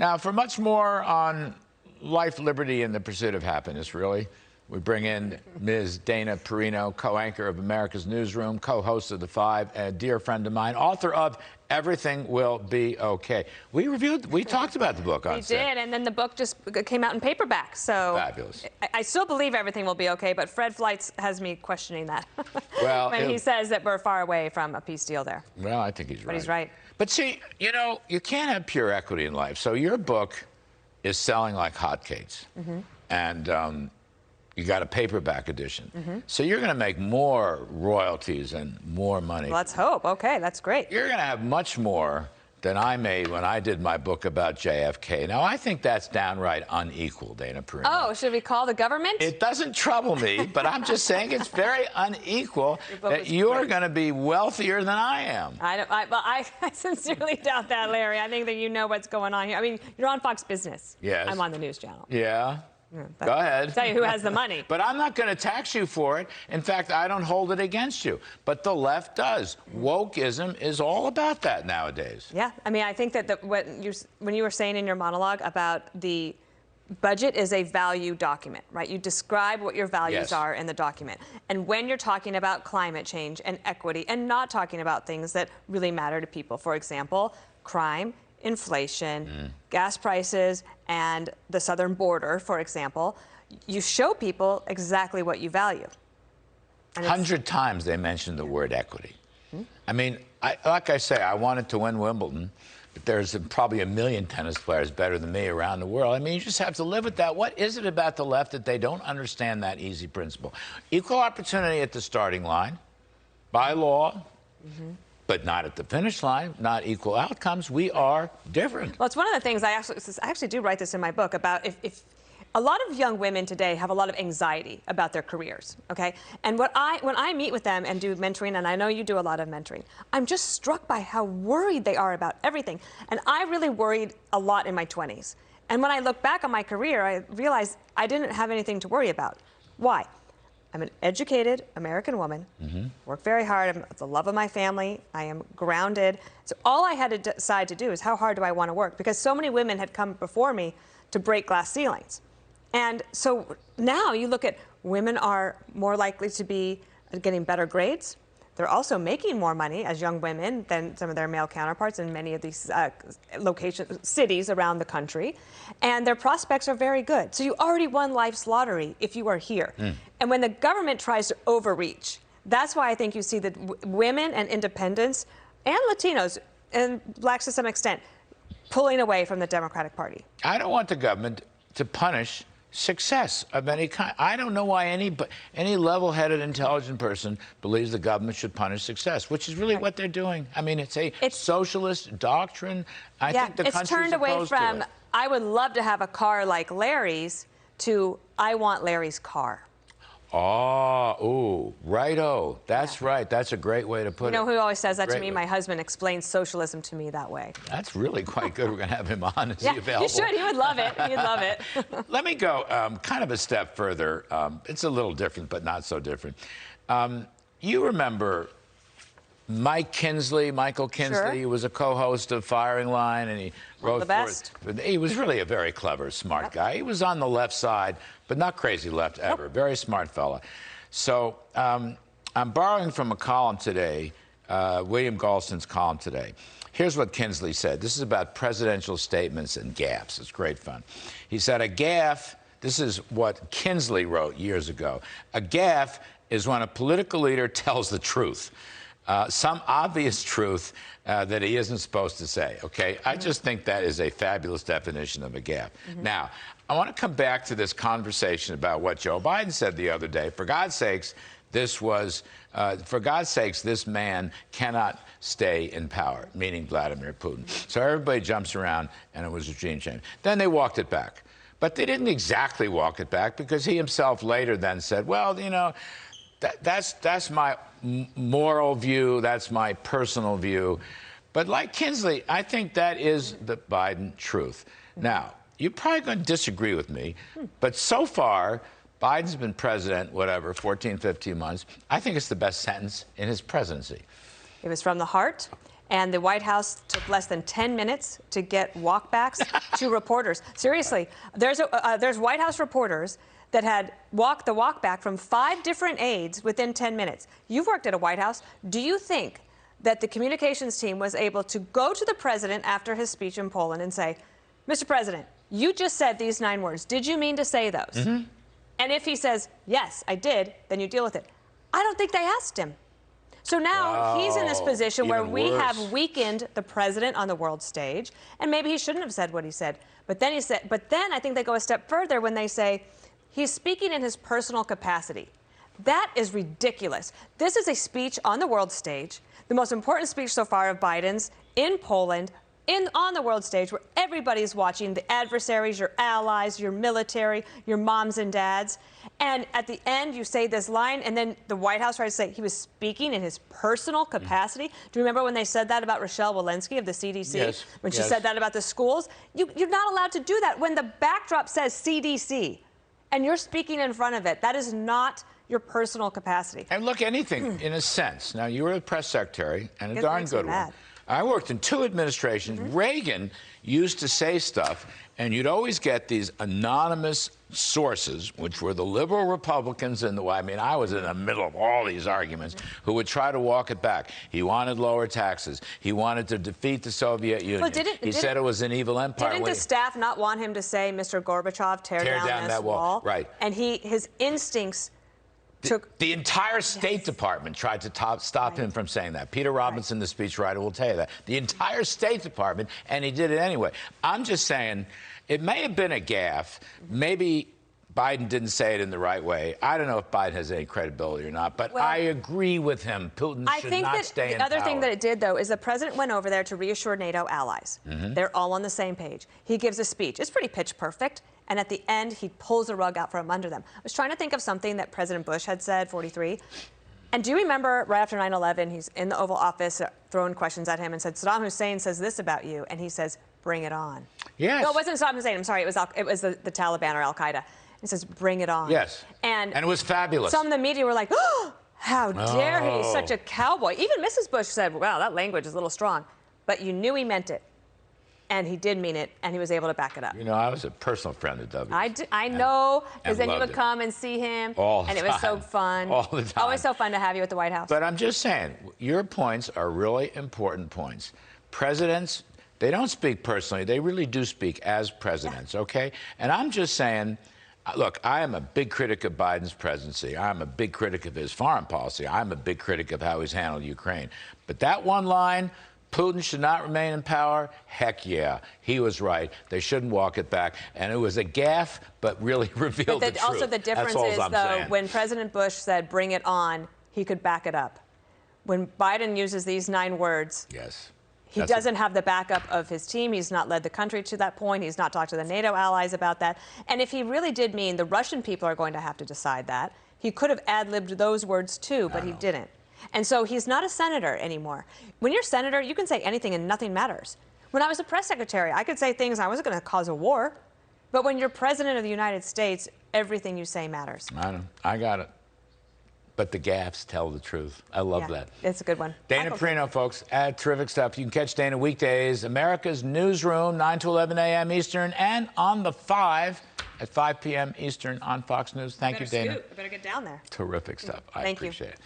Now, for much more on life, liberty, and the pursuit of happiness, really, we bring in Ms. Dana Perino, co-anchor of America's Newsroom, co-host of The Five, and a dear friend of mine, author of Everything Will Be Okay. We talked about the book on set. We did, and then the book just came out in paperback, so... Fabulous. I still believe everything will be okay, but Fred Fleitz has me questioning that. Well, when he says that we're far away from a peace deal there. Well, I think he's right. But he's right. But see, you know, you can't have pure equity in life. So your book is selling like hotcakes. And you got a paperback edition. So you're going to make more royalties and more money. Let's hope. Okay, that's great. You're going to have much more than I made when I did my book about JFK. Now, I think that's downright unequal, Dana Perino. Oh, should we call the government? It doesn't trouble me, but I'm just saying it's very unequal that you're going to be wealthier than I am. I sincerely doubt that, Larry. I think that you know what's going on here. I mean, you're on Fox Business. Yes. I'm on the News Channel. Yeah. Go ahead. Tell you who has the money. But I'm not going to tax you for it. In fact, I don't hold it against you. But the left does. Wokeism is all about that nowadays. Yeah. I mean, I think that when you were saying in your monologue about the budget is a value document, right? You describe what your values are in the document. And when you're talking about climate change and equity and not talking about things that really matter to people, for example, crime, inflation, gas prices, and the southern border, for example, you show people exactly what you value. 100 times they mentioned the word equity. I mean, like I say, I wanted to win Wimbledon, but there's probably a million tennis players better than me around the world. I mean, you just have to live with that. What is it about the left that they don't understand that easy principle? Equal opportunity at the starting line, by law, but not at the finish line, not equal outcomes. We are different. Well, it's one of the things I actually do write this in my book about if a lot of young women today have a lot of anxiety about their careers, okay? And when I meet with them and do mentoring, and I know you do a lot of mentoring, I'm just struck by how worried they are about everything. And I really worried a lot in my 20s. And when I look back on my career, I realized I didn't have anything to worry about. Why? I'm an educated American woman, work very hard, I'm the love of my family, I am grounded. So all I had to decide to do is how hard do I want to work? Because so many women had come before me to break glass ceilings. And so now you look at women are more likely to be getting better grades. They're also making more money as young women than some of their male counterparts in many of these cities around the country. And their prospects are very good. So you already won life's lottery if you are here. And when the government tries to overreach, that's why I think you see that women and independents and Latinos, and blacks to some extent, pulling away from the Democratic Party. I don't want the government to punish success of any kind. I don't know why any level-headed, intelligent person believes the government should punish success, which is really what they're doing. I mean, it's socialist doctrine. I think the country's turned away from, to it. I would love to have a car like Larry's, to I want Larry's car. Oh, ooh, righto. That's right. That's a great way to put it. You know who always says that to me? My husband explains socialism to me that way. That's really quite good. We're going to have him on. Is he available? You should. He would love it. He'd love it. Let me go kind of a step further. It's a little different, but not so different. You remember Michael Kinsley. He was a co-host of Firing Line, and he wrote the best. He was really a very clever, smart guy. He was on the left side, but not crazy left ever. Very smart fella. So I'm borrowing from a column today, William Galston's column today. Here's what Kinsley said. This is about presidential statements and gaffes. It's great fun. He said, a gaffe, this is what Kinsley wrote years ago, a gaffe is when a political leader tells the truth. Some obvious truth that he isn't supposed to say, okay? I just think that is a fabulous definition of a gaffe. Now, I want to come back to this conversation about what Joe Biden said the other day. For God's sakes, this man cannot stay in power, meaning Vladimir Putin. So everybody jumps around, and it was a regime change. Then they walked it back. But they didn't exactly walk it back, because he himself later then said, well, you know, that's my moral view, that's my personal view. But like Kinsley, I think that is the Biden truth. Now, you're probably going to disagree with me, but so far, Biden's been president, 14, 15 months. I think it's the best sentence in his presidency. It was from the heart, and the White House took less than 10 minutes to get walkbacks to reporters. Seriously, there's White House reporters that had walked the walkback from 5 different aides within 10 minutes. You've worked at a White House. Do you think that the communications team was able to go to the president after his speech in Poland and say, Mr. President, you just said these 9 words. Did you mean to say those? Mm-hmm. And if he says, yes, I did, then you deal with it. I don't think they asked him. So now he's in this position where we have weakened the president on the world stage, and maybe he shouldn't have said what he said. But then I think they go a step further when they say he's speaking in his personal capacity. That is ridiculous. This is a speech on the world stage, the most important speech so far of Biden's in Poland, on the world stage where everybody's watching, the adversaries, your allies, your military, your moms and dads. And at the end, you say this line, and then the White House tries to say he was speaking in his personal capacity. Do you remember when they said that about Rochelle Walensky of the CDC? Yes. When she said that about the schools? You're not allowed to do that when the backdrop says CDC, and you're speaking in front of it. That is not your personal capacity. And look, anything in a sense. Now, you were the press secretary, and a darn good one. I worked in 2 administrations. Mm-hmm. Reagan used to say stuff, and you'd always get these anonymous sources, which were the liberal Republicans in the way. I mean, I was in the middle of all these arguments, who would try to walk it back. He wanted lower taxes. He wanted to defeat the Soviet Union. He said it was an evil empire. Didn't the staff not want him to say, Mr. Gorbachev, tear down this wall? Right. And his instincts the entire State Department tried to stop him from saying that. Peter Robinson, the speechwriter, will tell you that. The entire State Department, and he did it anyway. I'm just saying, it may have been a gaffe. Maybe Biden didn't say it in the right way. I don't know if Biden has any credibility or not, but I agree with him. Putin should not stay in power. The other thing that it did, though, is the president went over there to reassure NATO allies. Mm-hmm. They're all on the same page. He gives a speech. It's pretty pitch perfect. And at the end, he pulls the rug out from under them. I was trying to think of something that President Bush had said, 43. And do you remember right after 9/11, he's in the Oval Office throwing questions at him and said, Saddam Hussein says this about you. And he says, bring it on. Yes. No, it wasn't Saddam Hussein. I'm sorry. It was the Taliban or Al-Qaeda. He says, bring it on. Yes. And it was fabulous. Some of the media were like, oh, how dare he? He's such a cowboy. Even Mrs. Bush said, wow, that language is a little strong. But you knew he meant it. And he did mean it, and he was able to back it up. You know, I was a personal friend of W. I know, because then you would come and see him. All the time. And it was so fun. All the time. Always so fun to have you at the White House. But I'm just saying, your points are really important points. Presidents, they don't speak personally. They really do speak as presidents, okay? And I'm just saying, look, I am a big critic of Biden's presidency. I'm a big critic of his foreign policy. I'm a big critic of how he's handled Ukraine. But that one line, Putin should not remain in power, heck yeah, he was right. They shouldn't walk it back. And it was a gaffe, but really revealed the truth. Also, the difference is, though, when President Bush said, bring it on, he could back it up. When Biden uses these 9 words, he doesn't have the backup of his team. He's not led the country to that point. He's not talked to the NATO allies about that. And if he really did mean the Russian people are going to have to decide that, he could have ad-libbed those words, too, but he didn't. And so he's not a senator anymore. When you're a senator, you can say anything and nothing matters. When I was a press secretary, I could say things, I wasn't going to cause a war. But when you're president of the United States, everything you say matters. I know. I got it. But the gaffes tell the truth. I love that. It's a good one. Dana Perino, folks. Terrific stuff. You can catch Dana weekdays, America's Newsroom, 9 to 11 a.m. Eastern, and on the 5 at 5 p.m. Eastern on Fox News. Thank you, Dana. I better get down there. Terrific stuff. I appreciate it.